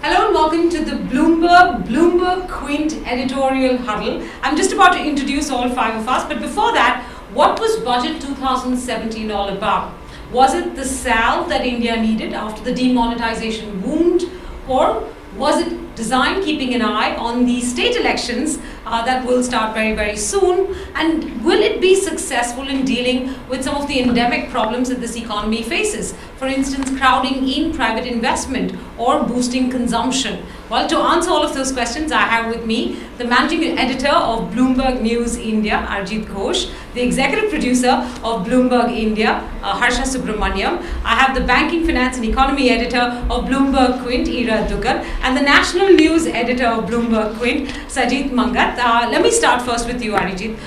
Hello and welcome to the Bloomberg Quint editorial huddle. I'm just about to introduce all five of us, but before that, what was Budget 2017 all about? Was it the salve that India needed after the demonetization wound, or was it designed keeping an eye on the state elections that will start very, very soon? And will it be successful in dealing with some of the endemic problems that this economy faces? For instance, crowding in private investment or boosting consumption. Well, to answer all of those questions, I have with me the managing editor of Bloomberg News India, Arijit Ghosh, the executive producer of Bloomberg India, Harsha Subramaniam. I have the banking, finance and economy editor of Bloomberg Quint, Ira Dugal, and the national news editor of Bloomberg Quint, Sajid Mangat. Let me start first with you, Arijit.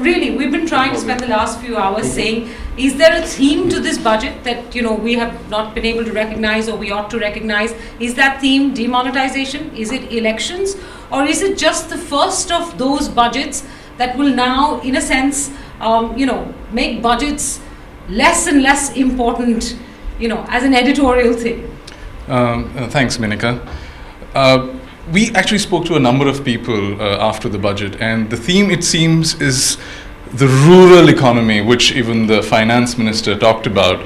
Really, we've been trying to spend the last few hours saying, is there a theme to this budget that, we have not been able to recognize or we ought to recognize? Is that theme demonetization? Is it elections? Or is it just the first of those budgets that will now, in a sense, make budgets less and less important, as an editorial thing? Thanks, Minika. We actually spoke to a number of people after the budget, and the theme, it seems, is the rural economy, which even the finance minister talked about.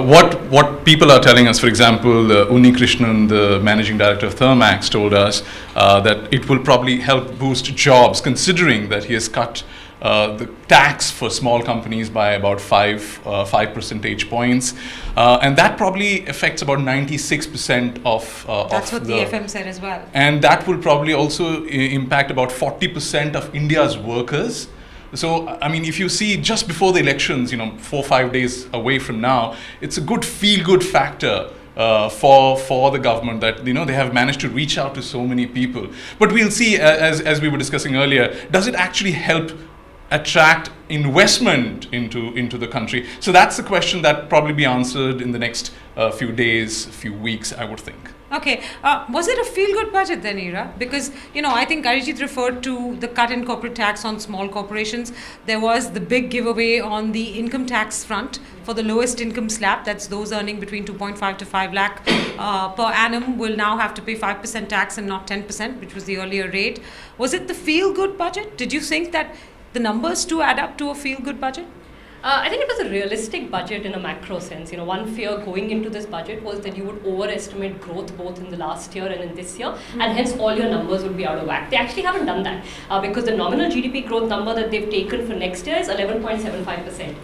What people are telling us, for example, Uni Krishnan, the managing director of Thermax, told us that it will probably help boost jobs, considering that he has cut the tax for small companies by about 5 percentage points. And that probably affects about 96% of That's what the FM said as well. And that will probably also impact about 40% of India's workers. So, if you see just before the elections, 4 or 5 days away from now, it's a good feel-good factor for the government that, they have managed to reach out to so many people. But we'll see, as we were discussing earlier, does it actually help attract investment into the country? So that's the question that probably be answered in the next few days, few weeks, I would think. Okay. Was it a feel-good budget then, Ira? Because, I think Arijit referred to the cut in corporate tax on small corporations. There was the big giveaway on the income tax front for the lowest income slab. That's those earning between 2.5 to 5 lakh per annum will now have to pay 5% tax and not 10%, which was the earlier rate. Was it the feel-good budget? Did you think that the numbers to add up to a feel-good budget? I think it was a realistic budget in a macro sense. One fear going into this budget was that you would overestimate growth both in the last year and in this year, and hence all your numbers would be out of whack. They actually haven't done that because the nominal GDP growth number that they've taken for next year is 11.75%.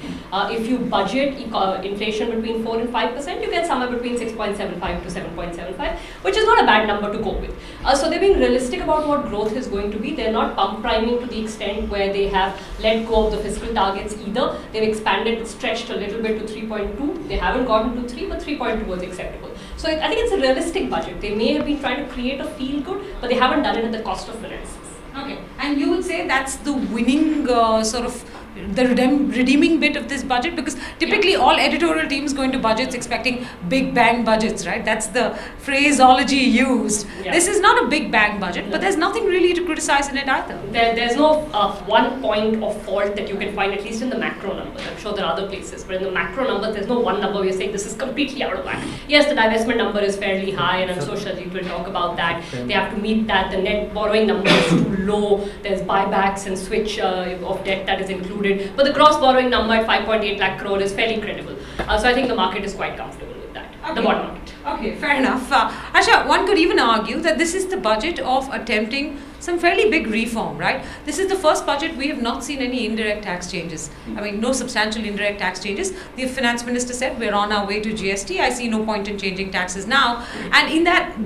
If you budget inflation between 4 and 5%, you get somewhere between 6.75 to 7.75, which is not a bad number to go with. So they're being realistic about what growth is going to be. They're not pump priming to the extent where they have let go of the fiscal targets either. They've expanded, stretched a little bit to 3.2. They haven't gotten to 3, but 3.2 was acceptable. So I think it's a realistic budget. They may have been trying to create a feel-good, but they haven't done it at the cost of finances. Okay. And you would say that's the winning the redeeming bit of this budget, because typically all editorial teams go into budgets expecting big bang budgets, right? That's the phraseology used. Yeah. This is not a big bang budget, but there's nothing really to criticize in it either. There's no one point of fault that you can find, at least in the macro numbers. I'm sure there are other places, but in the macro numbers, there's no one number where you're saying this is completely out of whack. Yes, the divestment number is fairly high, and I'm sure Shajit will talk about that. They have to meet that. The net borrowing number is too low. There's buybacks and switch of debt that is included. But the gross borrowing number at 5.8 lakh crore is fairly credible. So I think the market is quite comfortable with that, the bond market. Okay, fair enough. Asha, one could even argue that this is the budget of attempting some fairly big reform, right? This is the first budget we have not seen any indirect tax changes. No substantial indirect tax changes. The finance minister said we're on our way to GST. I see no point in changing taxes now. And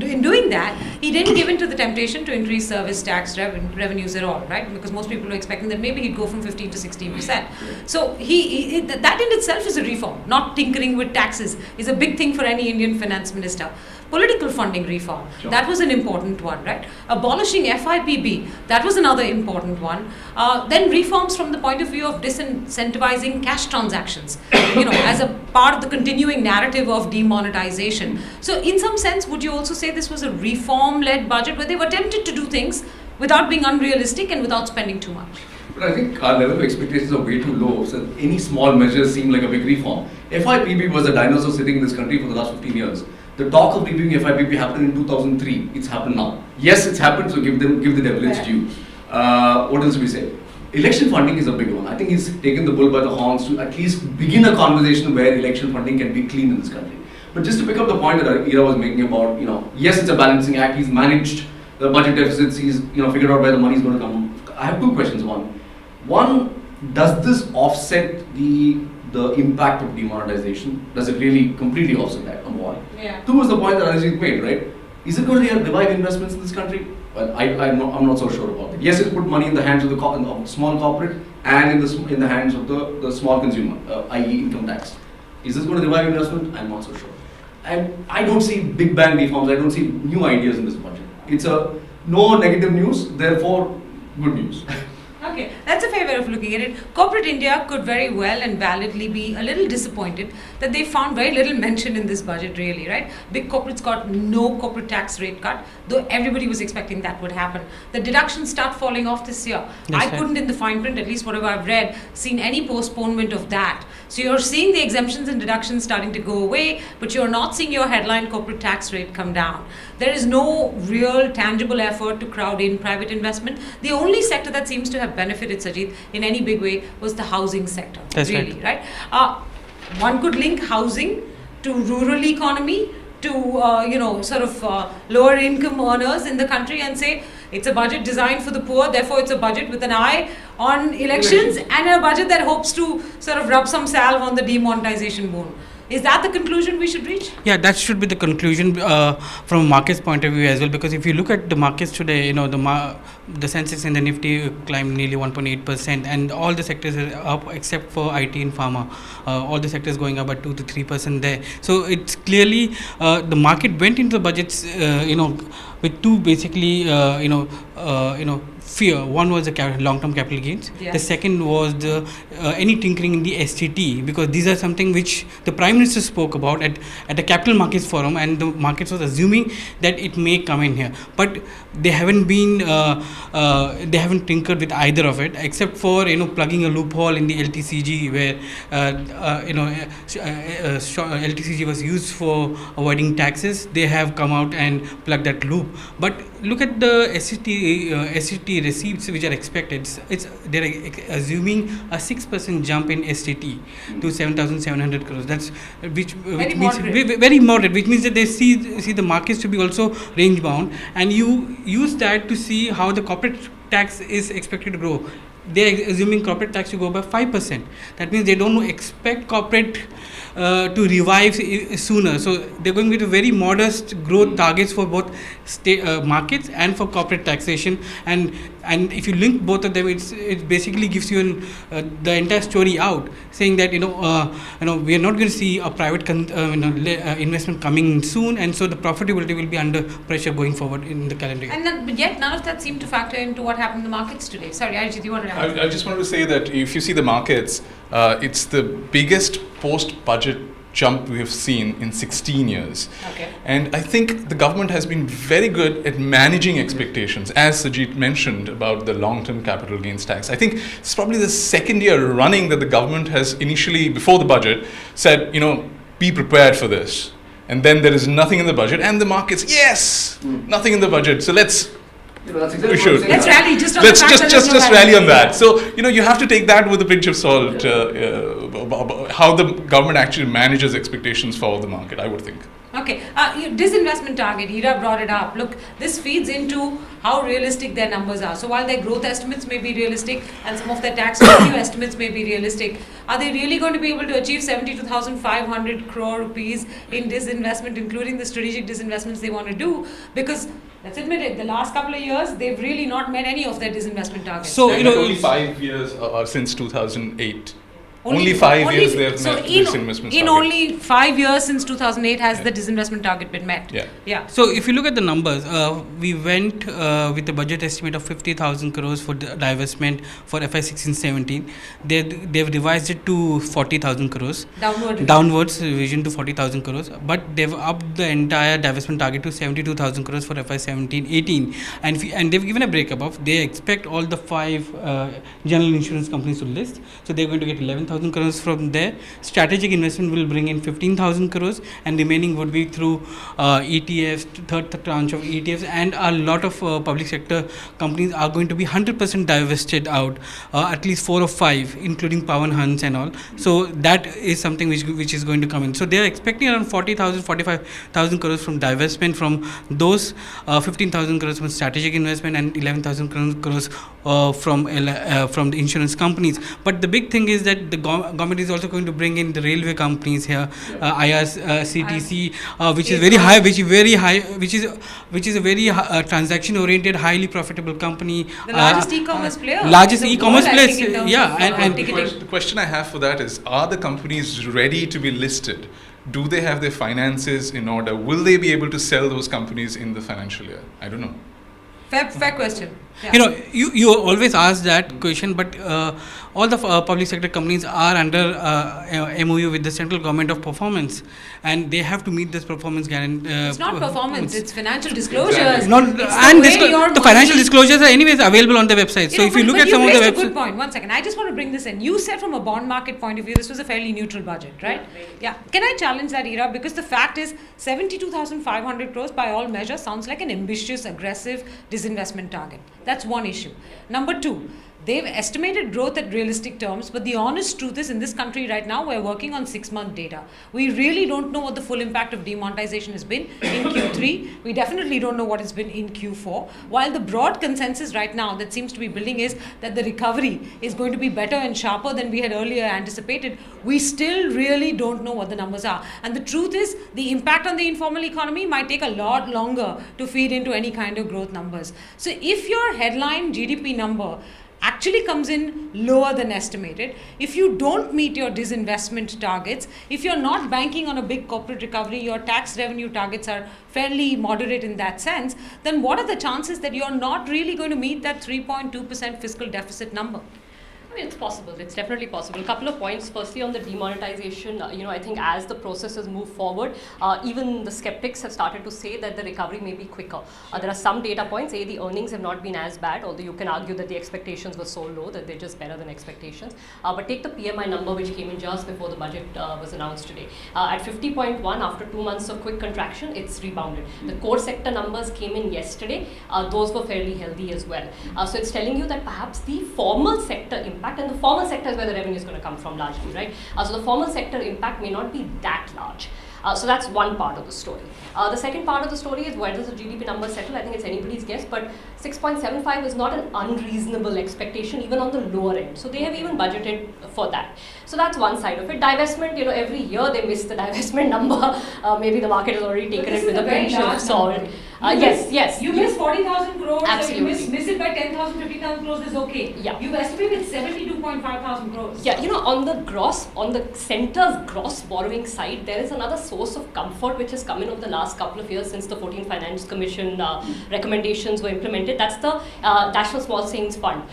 in doing that, he didn't give in to the temptation to increase service tax revenues at all, right? Because most people were expecting that maybe he'd go from 15 to 16%. So that in itself is a reform. Not tinkering with taxes is a big thing for any Indian finance minister. Political funding reform, sure. That was an important one, right? Abolishing FIPB, that was another important one. Then reforms from the point of view of disincentivizing cash transactions, as a part of the continuing narrative of demonetization. So in some sense, would you also say this was a reform-led budget where they've attempted to do things without being unrealistic and without spending too much? But I think our level of expectations are way too low, so any small measures seem like a big reform. FIPB was a dinosaur sitting in this country for the last 15 years. The talk of reviewing FIPP happened in 2003. It's happened now. Yes, it's happened. So give the devil its due. What else we say? Election funding is a big one. I think he's taken the bull by the horns to at least begin a conversation where election funding can be clean in this country. But just to pick up the point that Ira was making about, yes, it's a balancing act. He's managed the budget deficits. He's figured out where the money is going to come. I have two questions. One, does this offset the impact of demonetization? Does it really completely offset that? Number one. Yeah. Two is the point that Arijit made, right? Is it going to revive investments in this country? Well, I'm not so sure about it. Yes, it's put money in the hands of the small corporate and in the hands of the small consumer, i.e. income tax. Is this going to revive investment? I'm not so sure. And I don't see big bang reforms. I don't see new ideas in this budget. It's no negative news, therefore good news. Okay, that's a fair way of looking at it. Corporate India could very well and validly be a little disappointed that they found very little mention in this budget, really, right? Big corporates got no corporate tax rate cut, though everybody was expecting that would happen. The deductions start falling off this year. I couldn't, in the fine print, at least whatever I've read, seen any postponement of that. So you're seeing the exemptions and deductions starting to go away, but you're not seeing your headline corporate tax rate come down. There is no real tangible effort to crowd in private investment. The only sector that seems to have benefited, Sajid, in any big way was the housing sector. That's really, right? One could link housing to rural economy, to lower income earners in the country, and say it's a budget designed for the poor, therefore it's a budget with an eye on elections and a budget that hopes to sort of rub some salve on the demonetization boon. Is that the conclusion we should reach? Yeah, that should be the conclusion from a market's point of view as well, because if you look at the markets today, the Sensex and the Nifty climbed nearly 1.8%, and all the sectors are up except for IT and pharma. All the sectors going up at 2 to 3% there. So it's clearly the market went into the budgets, with two basically, fear. One was the long-term capital gains. Yeah. The second was the any tinkering in the STT, because these are something which the Prime Minister spoke about at the Capital Markets Forum, and the markets was assuming that it may come in here. But they haven't been they haven't tinkered with either of it, except for plugging a loophole in the LTCG where LTCG was used for avoiding taxes. They have come out and plugged that loop. But look at the STT receipts which are expected. They're assuming a 6% jump in STT to 7,700 crores. That's which means very moderate, which means that they see the markets to be also range bound, and you use that to see how the corporate tax is expected to grow. They are assuming corporate tax to go by 5%. That means they don't expect corporate to revive sooner. So they're going with a very modest growth targets for both state markets and for corporate taxation. And if you link both of them, it basically gives you the entire story out, saying that we are not going to see a private investment coming in soon, and so the profitability will be under pressure going forward in the calendar year. But yet none of that seemed to factor into what happened in the markets today. Sorry, Arijit, you wanted to add? I just wanted to say that if you see the markets, it's the biggest post-budget jump we have seen in 16 years. Okay. And I think the government has been very good at managing expectations, as Sajid mentioned about the long-term capital gains tax. I think it's probably the second year running that the government has initially, before the budget, said, be prepared for this. And then there is nothing in the budget, and the markets, yes, nothing in the budget. So let's That's exactly we should. Let's rally just on Let's the fact that just there's no rally on rally. that. So you have to take that with a pinch of salt. How the government actually manages expectations for the market, I would think. Okay, disinvestment target, Hira brought it up. Look, this feeds into how realistic their numbers are. So while their growth estimates may be realistic and some of their tax revenue estimates may be realistic, are they really going to be able to achieve 72,500 crore rupees in disinvestment, including the strategic disinvestments they want to do? Because let's admit it, the last couple of years, they've really not met any of their disinvestment targets. So, only 5 years since 2008. Only 5 years they have met this investment target. Only 5 years since 2008 has the disinvestment target been met. Yeah. So if you look at the numbers, we went with a budget estimate of 50,000 crores for the divestment for FY 16-17. They've revised it to 40,000 crores. Downwards revision to 40,000 crores. But they've upped the entire divestment target to 72,000 crores for FY 17-18. And they've given a breakup of, they expect all the 5 general insurance companies to list. So they're going to get 11,000 11,000 crores from there. Strategic investment will bring in 15,000 crores, and remaining would be through ETFs, third tranche of ETFs, and a lot of public sector companies are going to be 100% divested out, at least 4 or 5, including Pawan Hans and all. So that is something which is going to come in. So they are expecting around 40,000, 45,000 crores from divestment from those, 15,000 crores from strategic investment, and 11,000 crores from the insurance companies. But the big thing is that the government is also going to bring in the railway companies here, IRCTC, which is very high, which is a very transaction oriented, highly profitable company. The largest e-commerce player. Largest in the e-commerce world, I place, think, in terms yeah, of, and ticketing. The question I have for that is, are the companies ready to be listed? Do they have their finances in order? Will they be able to sell those companies in the financial year? I don't know. Fair question. Yeah. You know, you always ask that question, but all the public sector companies are under MOU with the central government of performance, and they have to meet this performance guarantee. It's not performance, it's financial disclosures. Exactly. Not, It's and the the financial disclosures are anyways available on the website. So if you look at some of the raised a good websites. point. One second, I just want to bring this in. You said from a bond market point of view, this was a fairly neutral budget, right? Yeah. Can I challenge that, Ira? Because the fact is, 72,500 crores by all measures sounds like an ambitious, aggressive disinvestment target. That's one issue. Number two, they've estimated growth at realistic terms, but the honest truth is, in this country right now, we're working on 6-month data. We really don't know what the full impact of demonetization has been in Q3. We definitely don't know what it's been in Q4. While the broad consensus right now that seems to be building is that the recovery is going to be better and sharper than we had earlier anticipated, we still really don't know what the numbers are. And the truth is, the impact on the informal economy might take a lot longer to feed into any kind of growth numbers. So if your headline GDP number actually comes in lower than estimated, if you don't meet your disinvestment targets, if you're not banking on a big corporate recovery, your tax revenue targets are fairly moderate in that sense, then what are the chances that you're not really going to meet that 3.2% fiscal deficit number? I mean, it's possible. It's definitely possible. A couple of points. Firstly, on the demonetization, I think as the processes move forward, even the skeptics have started to say that the recovery may be quicker. There are some data points. The earnings have not been as bad, although you can argue that the expectations were so low that they're just better than expectations. But take the PMI number, which came in just before the budget was announced today. At 50.1, after 2 months of quick contraction, it's rebounded. The core sector numbers came in yesterday. Those were fairly healthy as well. So it's telling you that perhaps the formal sector impact, and the formal sector is where the revenue is going to come from largely, right? So the formal sector impact may not be that large. So that's one part of the story. The second part of the story is, where does the GDP number settle? I think it's anybody's guess, but 6.75 is not an unreasonable expectation, even on the lower end. So they have even budgeted for that. So that's one side of it. Divestment, every year they miss the divestment number. Maybe the market has already taken it with a pinch of salt. Yes. You miss 40,000 crores, Absolutely. so you miss it by 10,000, 15,000 crores is okay. Yeah. You've estimated 72.5 thousand crores. Yeah, on the center's gross borrowing side, there is another source of comfort which has come in over the last couple of years since the 14th Finance Commission recommendations were implemented. That's the National Small Savings Fund.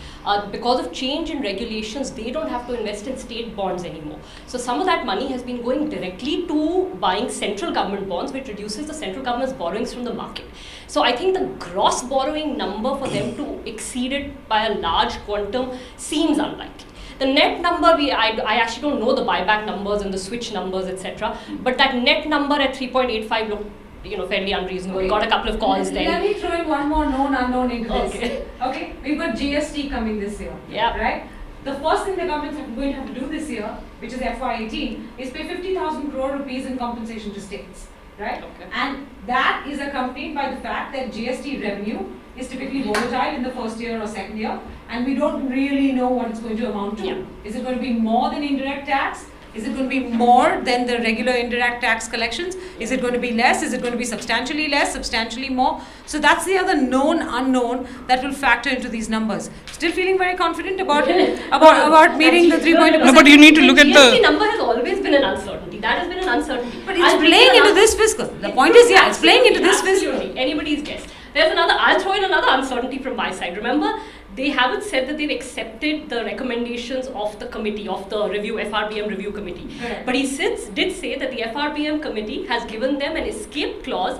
Because of change in regulations, they don't have to invest in state bonds anymore. So some of that money has been going directly to buying central government bonds, which reduces the central government's borrowings from the market. So I think the gross borrowing number for them to exceed it by a large quantum seems unlikely. The net number, I actually don't know the buyback numbers and the switch numbers, etc. But that net number at 3.85 looked, fairly unreasonable. Okay. Got a couple of calls there. Let me throw in one more known unknown into this. Okay. We've got GST coming this year. Yeah. Right? The first thing the government's going to have to do this year, which is FY18, is pay 50,000 crore rupees in compensation to states. Right? Okay. And that is accompanied by the fact that GST revenue is typically volatile in the first year or second year, and we don't really know what it's going to amount to. Yeah. Is it going to be more than indirect tax? Is it going to be more than the regular indirect tax collections? Is it going to be less? Is it going to be substantially less, substantially more? So that's the other known unknown that will factor into these numbers. Still feeling very confident about it, about meeting the 3.2%. No, but you need to look at GST the number has always been an uncertainty. That has been an uncertainty. But it's playing into this fiscal. The point is, it's playing into this fiscal. Absolutely. Anybody's guess. I'll throw in another uncertainty from my side. Remember, they haven't said that they've accepted the recommendations of the committee, of the FRBM review committee. Correct. But he did say that the FRBM committee has given them an escape clause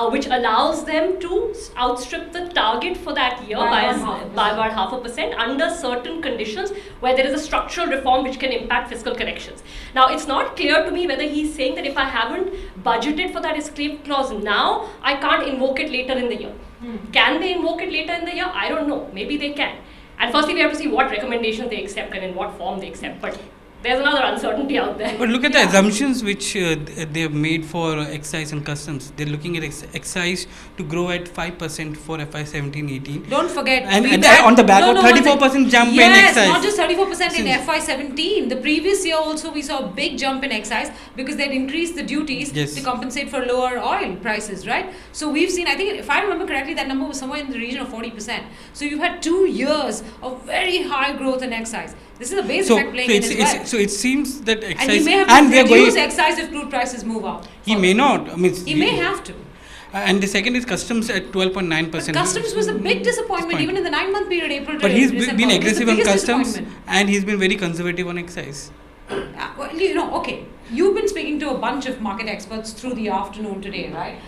which allows them to outstrip the target for that year by about 0.5% under certain conditions where there is a structural reform which can impact fiscal corrections. Now, it's not clear to me whether he's saying that if I haven't budgeted for that escape clause now, I can't invoke it later in the year. Can they invoke it later in the year? I don't know. Maybe they can. And firstly, we have to see what recommendations they accept and in what form they accept. But there's another uncertainty out there. But look at the assumptions which they have made for excise and customs. They're looking at excise to grow at 5% for FY 17-18. Don't forget. And on the back of 34% jump in excise. Yes, not just 34% in FY17. The previous year also we saw a big jump in excise because they'd increased the duties to compensate for lower oil prices, right? So we've seen, I think, if I remember correctly, that number was somewhere in the region of 40%. So you've had 2 years of very high growth in excise. This is a base effect playing in as well. So it seems that excise... And he may have to reduce excise if crude prices move up. He may not. He may have to. And the second is customs at 12.9%. Customs was a big disappointment even in the 9-month period, April to But he's December. been aggressive on customs and he's been very conservative on excise. Well, okay. You've been speaking to a bunch of market experts through the afternoon today, right?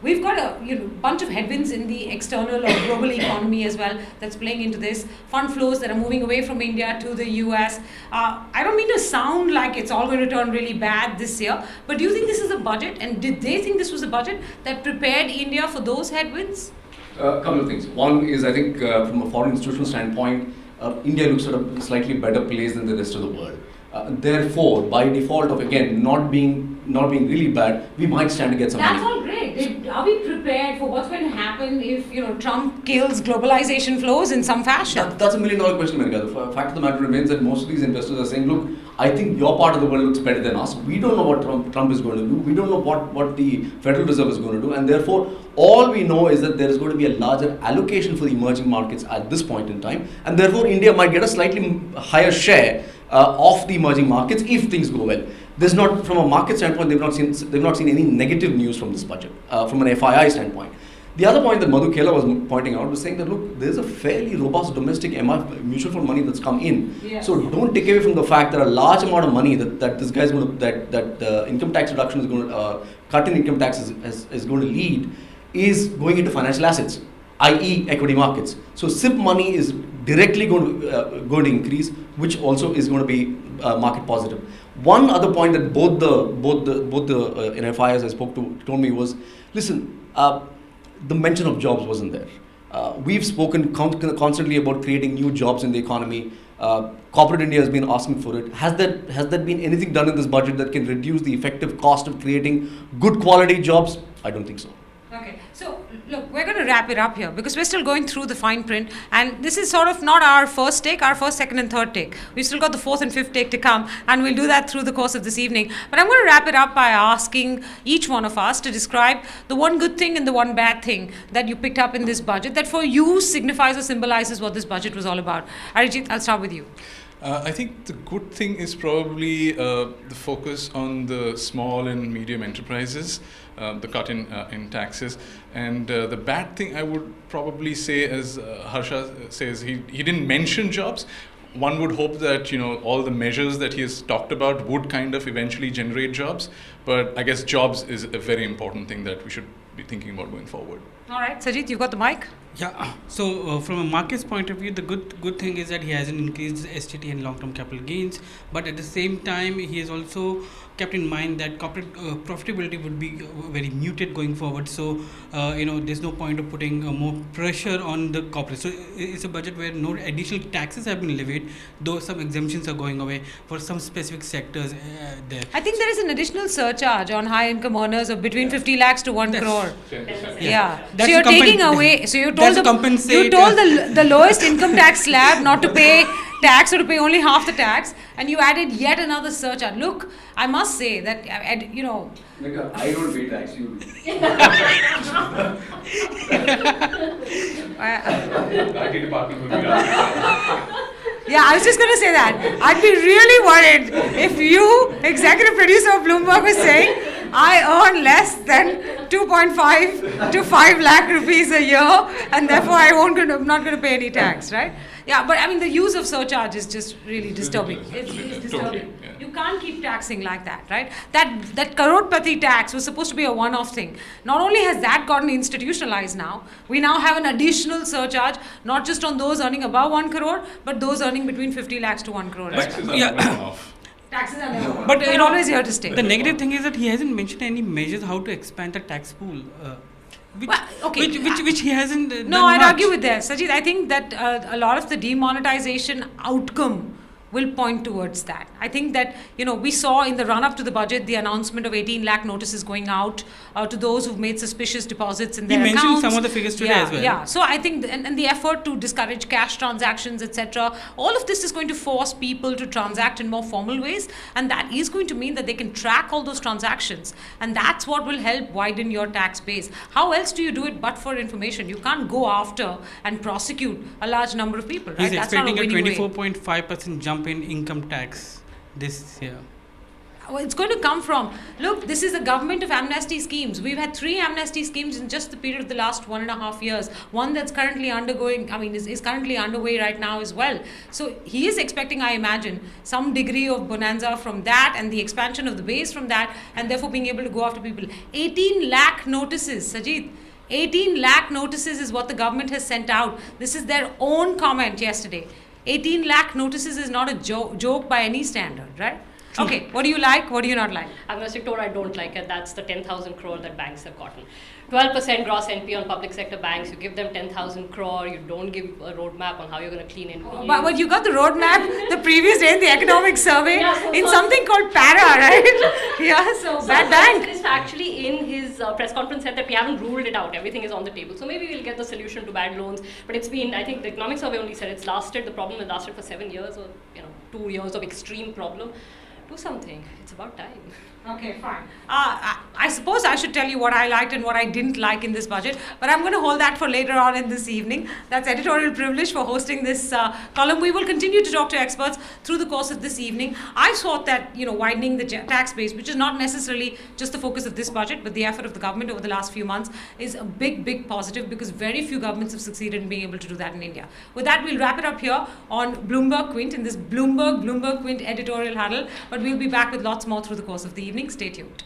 We've got a bunch of headwinds in the external or global economy as well that's playing into this. Fund flows that are moving away from India to the US. I don't mean to sound like it's all going to turn really bad this year, but do you think this is a budget? And did they think this was a budget that prepared India for those headwinds? A couple of things. One is, I think, from a foreign institutional standpoint, India looks at a slightly better place than the rest of the world. Therefore, by default of again not being really bad, we might stand to get some That's money. all great. Are we prepared for what's going to happen if Trump kills globalization flows in some fashion? That's $1 million question, Menika. The fact of the matter remains that most of these investors are saying, look, I think your part of the world looks better than us. We don't know what Trump is going to do. We don't know what the Federal Reserve is going to do. And therefore, all we know is that there is going to be a larger allocation for the emerging markets at this point in time. And therefore, India might get a slightly higher share of the emerging markets if things go well. There's not, from a market standpoint, they've not seen any negative news from this budget, from an FII standpoint. The other point that Madhu Khela was pointing out was saying that, look, there's a fairly robust domestic mutual fund money that's come in. Yes. So don't take away from the fact that a large amount of money that this guy's going to, that income tax reduction is going to, cut in income taxes is going to lead, is going into financial assets, i.e. equity markets. So SIP money is directly going to increase, which also is going to be market positive. One other point that both the NFIs I spoke to told me was, listen, the mention of jobs wasn't there. We've spoken constantly about creating new jobs in the economy. Corporate India has been asking for it. Has there been anything done in this budget that can reduce the effective cost of creating good quality jobs? I don't think so. Okay, so look, we're going to wrap it up here because we're still going through the fine print, and this is sort of not our first take, our first, second and third take. We've still got the fourth and fifth take to come, and we'll do that through the course of this evening. But I'm going to wrap it up by asking each one of us to describe the one good thing and the one bad thing that you picked up in this budget that for you signifies or symbolizes what this budget was all about. Arijit, I'll start with you. I think the good thing is probably the focus on the small and medium enterprises, the cut in taxes, and the bad thing I would probably say, as Harsha says, he didn't mention jobs. One would hope that all the measures that he has talked about would kind of eventually generate jobs, but I guess jobs is a very important thing that we should be thinking about going forward. All right, Sajid, you've got the mic. Yeah, so from a market's point of view, the good thing is that he hasn't increased STT and long-term capital gains, but at the same time, he has also kept in mind that corporate profitability would be very muted going forward. So, there's no point of putting more pressure on the corporate. So, it's a budget where no additional taxes have been levied, though some exemptions are going away for some specific sectors there. I think there is an additional surcharge on high income earners of between 50 lakhs to 1 crore. 10%. Yeah. That's so you're to taking away. So you told compensate. the lowest income tax slab not to pay tax or to pay only half the tax, and you added yet another surcharge. Look, I must say that Menika, I don't pay tax. You do. IT department will be Yeah, I was just going to say that. I'd be really worried if you, executive producer of Bloomberg, was saying I earn less than 2.5 to 5 lakh rupees a year, and therefore I'm not going to pay any tax, right? Yeah, but I mean the use of surcharge is just really disturbing. It's disturbing. Totally, yeah. You can't keep taxing like that, right? That Crorepati tax was supposed to be a one-off thing. Not only has that gotten institutionalized now, we now have an additional surcharge, not just on those earning above 1 crore, but those earning between 50 lakhs to 1 crore. Taxes are yeah. never off. Taxes are never. But, they're always here to stay. The negative thing is that he hasn't mentioned any measures how to expand the tax pool. Which, Well, okay. which he hasn't No, done I'd much. argue with that. Sajid, I think that a lot of the demonetization outcome will point towards that. I think that, we saw in the run-up to the budget the announcement of 18 lakh notices going out to those who've made suspicious deposits in He their mentioned accounts. some of the figures today yeah, as well. Yeah, so I think, and the effort to discourage cash transactions, etc., all of this is going to force people to transact in more formal ways, and that is going to mean that they can track all those transactions, and that's what will help widen your tax base. How else do you do it but for information? You can't go after and prosecute a large number of people, right? He's That's not a expecting a winning way. 24.5% jump in income tax this year. Well, it's going to come from, look, this is a government of amnesty schemes. We've had 3 amnesty schemes in just the period of the last 1.5 years. One that's currently is currently underway right now as well. So he is expecting, I imagine, some degree of bonanza from that and the expansion of the base from that, and therefore being able to go after people. 18 lakh notices, Sajid. 18 lakh notices is what the government has sent out. This is their own comment yesterday. 18 lakh notices is not a joke by any standard, right? Okay, what do you like? What do you not like? I'm going to say what I don't like, and that's the 10,000 crore that banks have gotten. 12% gross NP on public sector banks. You give them 10,000 crore. You don't give a roadmap on how you're going to clean NP. But you got the roadmap the previous day in the economic survey Yeah, so- in so- something called para, right? Yeah, so bad bank. Minister actually in his press conference said that we haven't ruled it out. Everything is on the table. So maybe we'll get the solution to bad loans. But it's been, I think the economic survey only said the problem has lasted for 7 years, or 2 years of extreme problem. Do something. It's about time. Okay, fine. I suppose I should tell you what I liked and what I didn't like in this budget, but I'm going to hold that for later on in this evening. That's editorial privilege for hosting this column. We will continue to talk to experts through the course of this evening. I thought that, widening the tax base, which is not necessarily just the focus of this budget, but the effort of the government over the last few months, is a big, big positive, because very few governments have succeeded in being able to do that in India. With that, we'll wrap it up here on Bloomberg Quint, in this Bloomberg Quint editorial huddle, but we'll be back with lots more through the course of the evening. Stay tuned.